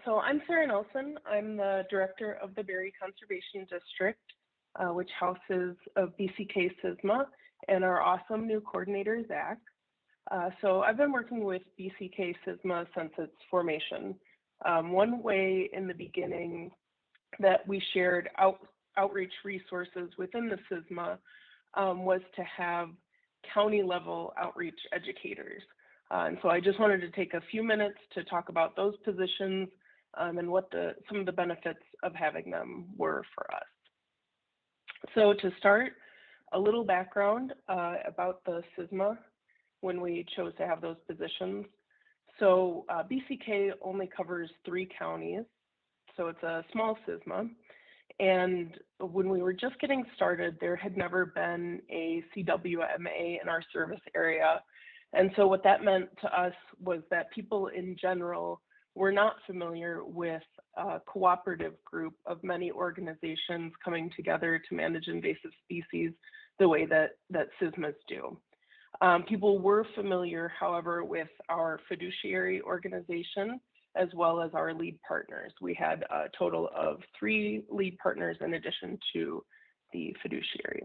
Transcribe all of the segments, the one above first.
So I'm Sarah Nelson. I'm the director of the Berry Conservation District, which houses of BCK SISMA and our awesome new coordinator, Zach. So I've been working with BCK SISMA since its formation. One way in the beginning that we shared outreach resources within the SISMA was to have county level outreach educators. And so I just wanted to take a few minutes to talk about those positions and what some of the benefits of having them were for us. So to start, a little background about the SISMA when we chose to have those positions. So BCK only covers 3 counties, so it's a small SISMA. And when we were just getting started, there had never been a CWMA in our service area. And so what that meant to us was that people in general were not familiar with a cooperative group of many organizations coming together to manage invasive species the way that SISMAs do. People were familiar, however, with our fiduciary organization as well as our lead partners. We had a total of 3 lead partners in addition to the fiduciary.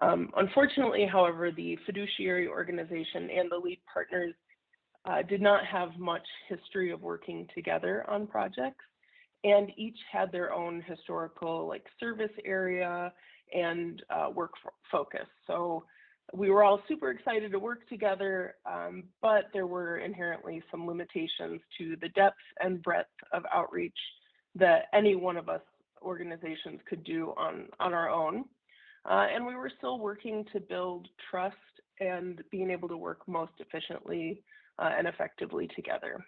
Unfortunately, however, the fiduciary organization and the lead partners did not have much history of working together on projects, and each had their own historical service area and work focus. So we were all super excited to work together, but there were inherently some limitations to the depth and breadth of outreach that any one of us organizations could do on our own. And we were still working to build trust and being able to work most efficiently and effectively together.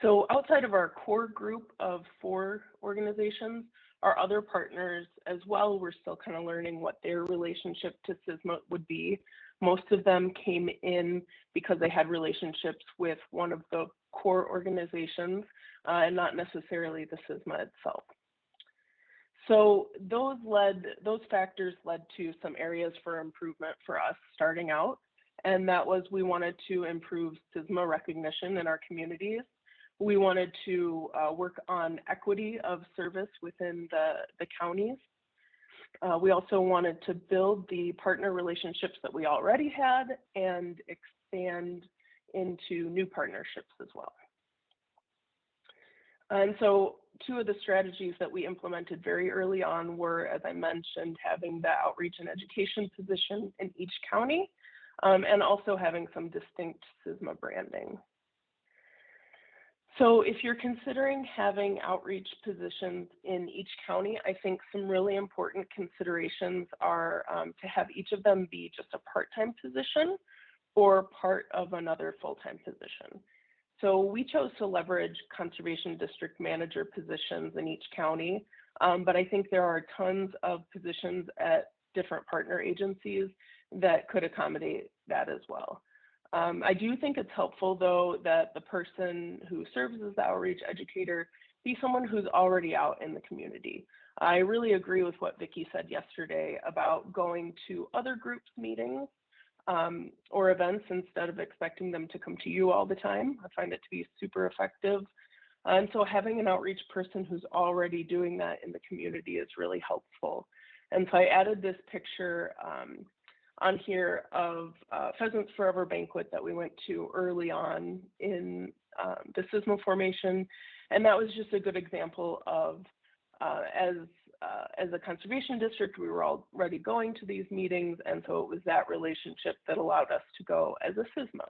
So outside of our core group of 4 organizations, our other partners as well were still kind of learning what their relationship to SISMA would be. Most of them came in because they had relationships with one of the core organizations and not necessarily the SISMA itself. So those factors led to some areas for improvement for us starting out, and that was we wanted to improve SISMA recognition in our communities. We wanted to work on equity of service within the counties. We also wanted to build the partner relationships that we already had and expand into new partnerships as well. And so 2 of the strategies that we implemented very early on were, as I mentioned, having the outreach and education position in each county, and also having some distinct SISMA branding. So if you're considering having outreach positions in each county, I think some really important considerations are to have each of them be just a part-time position or part of another full-time position. So we chose to leverage conservation district manager positions in each county, but I think there are tons of positions at different partner agencies that could accommodate that as well. I do think it's helpful, though, that the person who serves as the outreach educator be someone who's already out in the community. I really agree with what Vicki said yesterday about going to other groups' meetings or events instead of expecting them to come to you all the time. I find it to be super effective. And so having an outreach person who's already doing that in the community is really helpful. And so I added this picture on here of Pheasants Forever banquet that we went to early on in the SISMA formation. And that was just a good example of, as a conservation district, we were already going to these meetings. And so it was that relationship that allowed us to go as a SISMA.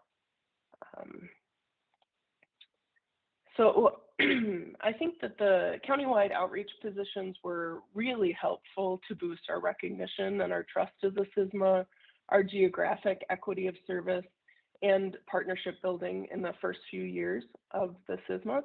So I think that the countywide outreach positions were really helpful to boost our recognition and our trust as a SISMA, our geographic equity of service, and partnership building in the first few years of the SISMA.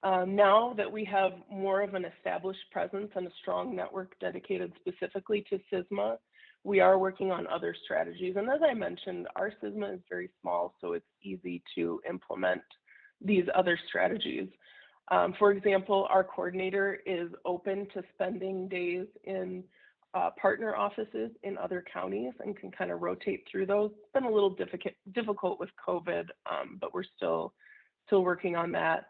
Now that we have more of an established presence and a strong network dedicated specifically to SISMA, we are working on other strategies. And as I mentioned, our SISMA is very small, so it's easy to implement these other strategies. For example, our coordinator is open to spending days in partner offices in other counties and can kind of rotate through those. It's been a little difficult with COVID, but we're still still working on that.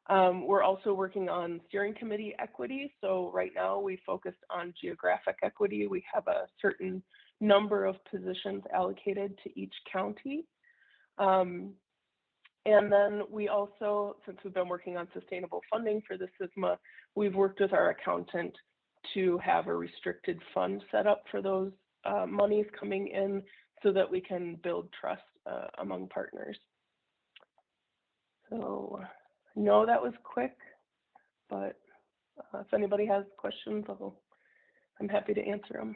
We're also working on steering committee equity. So right now we focused on geographic equity. We have a certain number of positions allocated to each county. And then we also, since we've been working on sustainable funding for the SISMA, we've worked with our accountant to have a restricted fund set up for those monies coming in so that we can build trust among partners. So I know that was quick, but if anybody has questions, I'm happy to answer them.